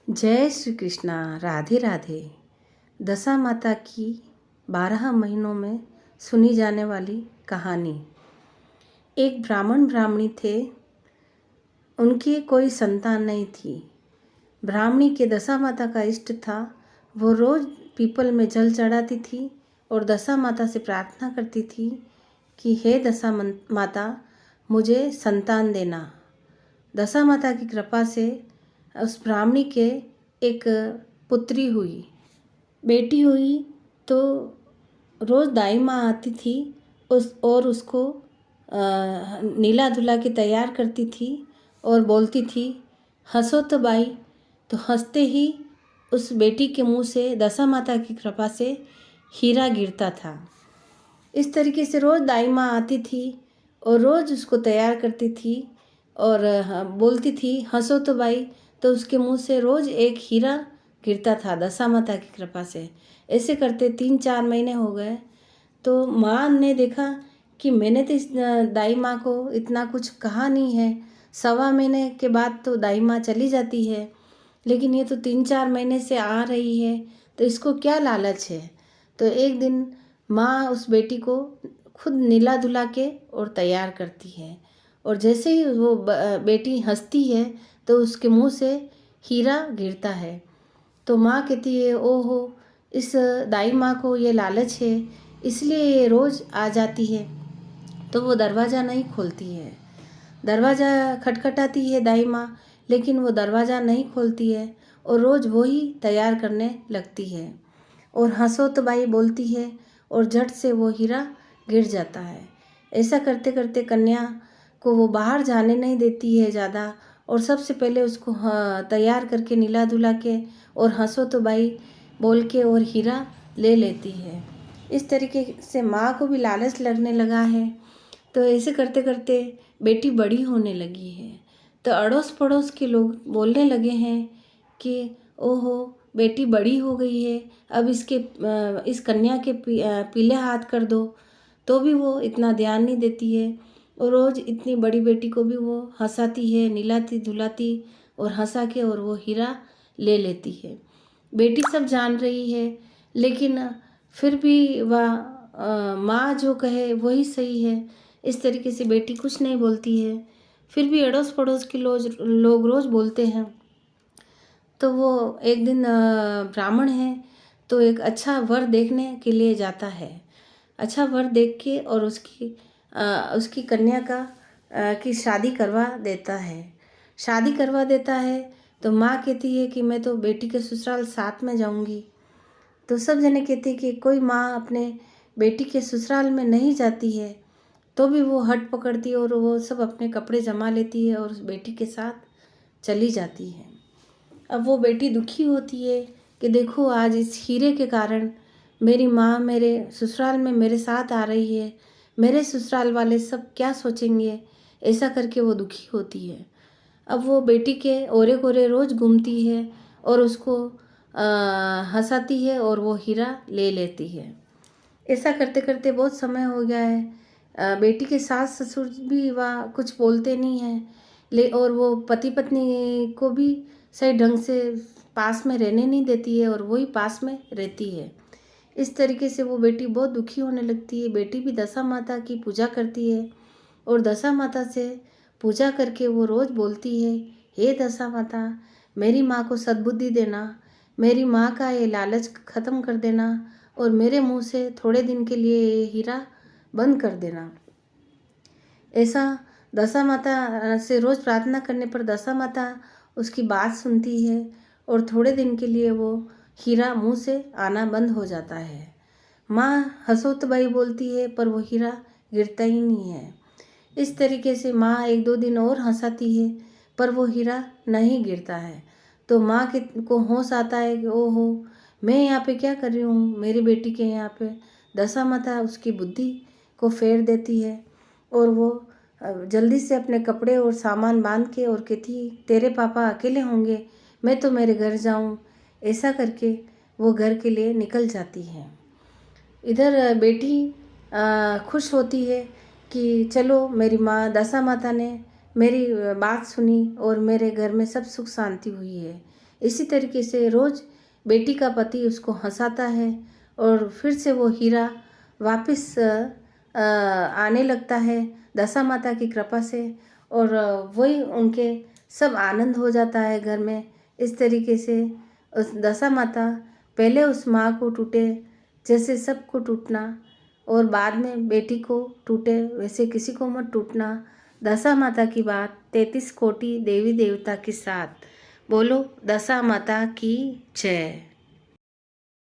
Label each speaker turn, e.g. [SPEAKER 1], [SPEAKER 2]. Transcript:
[SPEAKER 1] जय श्री कृष्णा। राधे राधे। दशा माता की 12 महीनों में सुनी जाने वाली कहानी। एक ब्राह्मण ब्राह्मणी थे, उनकी कोई संतान नहीं थी। ब्राह्मणी के दशा माता का इष्ट था। वो रोज़ पीपल में जल चढ़ाती थी और दशा माता से प्रार्थना करती थी कि हे दशा माता, मुझे संतान देना। दशा माता की कृपा से उस ब्राह्मणी के एक पुत्री हुई, बेटी हुई। तो रोज़ दाई माँ आती थी और उसको नीला धुला के तैयार करती थी और बोलती थी, हंसो तो बाई। तो हंसते ही उस बेटी के मुंह से दशा माता की कृपा से हीरा गिरता था। इस तरीके से रोज़ दाई माँ आती थी और रोज़ उसको तैयार करती थी और बोलती थी, हंसो तो बाई। तो उसके मुंह से रोज़ एक हीरा गिरता था दशा माता की कृपा से। ऐसे करते 3-4 महीने हो गए। तो माँ ने देखा कि मैंने तो इस दाई माँ को इतना कुछ कहा नहीं है। 1.25 महीने के बाद तो दाई माँ चली जाती है, लेकिन ये तो 3-4 महीने से आ रही है, तो इसको क्या लालच है। तो एक दिन माँ उस बेटी को खुद नीला धुला के और तैयार करती है और जैसे ही वो बेटी हंसती है तो उसके मुंह से हीरा गिरता है। तो माँ कहती है, ओहो, इस दाई माँ को ये लालच है, इसलिए ये रोज़ आ जाती है। तो वो दरवाज़ा नहीं खोलती है। दरवाज़ा खटखटाती है दाई माँ, लेकिन वो दरवाज़ा नहीं खोलती है और रोज़ वो ही तैयार करने लगती है और हंसो तो बाई बोलती है और झट से वो हीरा गिर जाता है। ऐसा करते करते कन्या को वो बाहर जाने नहीं देती है ज़्यादा और सबसे पहले उसको तैयार करके नीला धुला के और हंसो तो बाई बोल के और हीरा ले लेती है। इस तरीके से माँ को भी लालच लगने लगा है। तो ऐसे करते करते बेटी बड़ी होने लगी है। तो अड़ोस पड़ोस के लोग बोलने लगे हैं कि ओहो, बेटी बड़ी हो गई है, अब इस कन्या के पीले हाथ कर दो। तो भी वो इतना ध्यान नहीं देती है और रोज़ इतनी बड़ी बेटी को भी वो हंसाती है, निलाती धुलाती और हंसा के और वो हीरा ले लेती है। बेटी सब जान रही है, लेकिन फिर भी वह माँ जो कहे वही सही है। इस तरीके से बेटी कुछ नहीं बोलती है। फिर भी अड़ोस पड़ोस के लोग रोज़ बोलते हैं। तो वो एक दिन ब्राह्मण है, तो एक अच्छा वर देखने के लिए जाता है। अच्छा वर देख के और उसकी कन्या की शादी करवा देता है। शादी करवा देता है तो माँ कहती है कि मैं तो बेटी के ससुराल साथ में जाऊंगी। तो सब जने कहते हैं कि कोई माँ अपने बेटी के ससुराल में नहीं जाती है। तो भी वो हट पकड़ती है और वो सब अपने कपड़े जमा लेती है और उस बेटी के साथ चली जाती है। अब वो बेटी दुखी होती है कि देखो, आज इस हीरे के कारण मेरी माँ मेरे ससुराल में मेरे साथ आ रही है, मेरे ससुराल वाले सब क्या सोचेंगे। ऐसा करके वो दुखी होती है। अब वो बेटी के ओरे कोरे रोज़ घूमती है और उसको हंसाती है और वो हीरा ले लेती है। ऐसा करते करते बहुत समय हो गया है। बेटी के सास ससुर भी वह कुछ बोलते नहीं हैं, और वो पति पत्नी को भी सही ढंग से पास में रहने नहीं देती है और वही पास में रहती है। इस तरीके से वो बेटी बहुत दुखी होने लगती है। बेटी भी दशा माता की पूजा करती है और दशा माता से पूजा करके वो रोज़ बोलती है, हे दशा माता, मेरी माँ को सद्बुद्धि देना, मेरी माँ का ये लालच ख़त्म कर देना और मेरे मुंह से थोड़े दिन के लिए ये हीरा बंद कर देना। ऐसा दशा माता से रोज़ प्रार्थना करने पर दशा माता उसकी बात सुनती है और थोड़े दिन के लिए वो हीरा मुंह से आना बंद हो जाता है। माँ हसोतबाई बोलती है पर वो हीरा गिरता ही नहीं है। इस तरीके से माँ 1-2 दिन और हंसाती है पर वो हीरा नहीं गिरता है। तो माँ को होश आता है कि ओहो, मैं यहाँ पे क्या कर रही हूँ, मेरी बेटी के यहाँ पे। दशा माता उसकी बुद्धि को फेर देती है और वो जल्दी से अपने कपड़े और सामान बांध के और कहती, तेरे पापा अकेले होंगे, मैं तो मेरे घर जाऊँ। ऐसा करके वो घर के लिए निकल जाती है। इधर बेटी खुश होती है कि चलो, मेरी माँ दशा माता ने मेरी बात सुनी और मेरे घर में सब सुख शांति हुई है। इसी तरीके से रोज़ बेटी का पति उसको हंसाता है और फिर से वो हीरा वापस आने लगता है दशा माता की कृपा से, और वही उनके सब आनंद हो जाता है घर में। इस तरीके से उस दशा माता पहले उस माँ को टूटे जैसे सबको टूटना, और बाद में बेटी को टूटे वैसे किसी को मत टूटना। दशा माता की बात 33 कोटि देवी देवता के साथ। बोलो दशा माता की जय।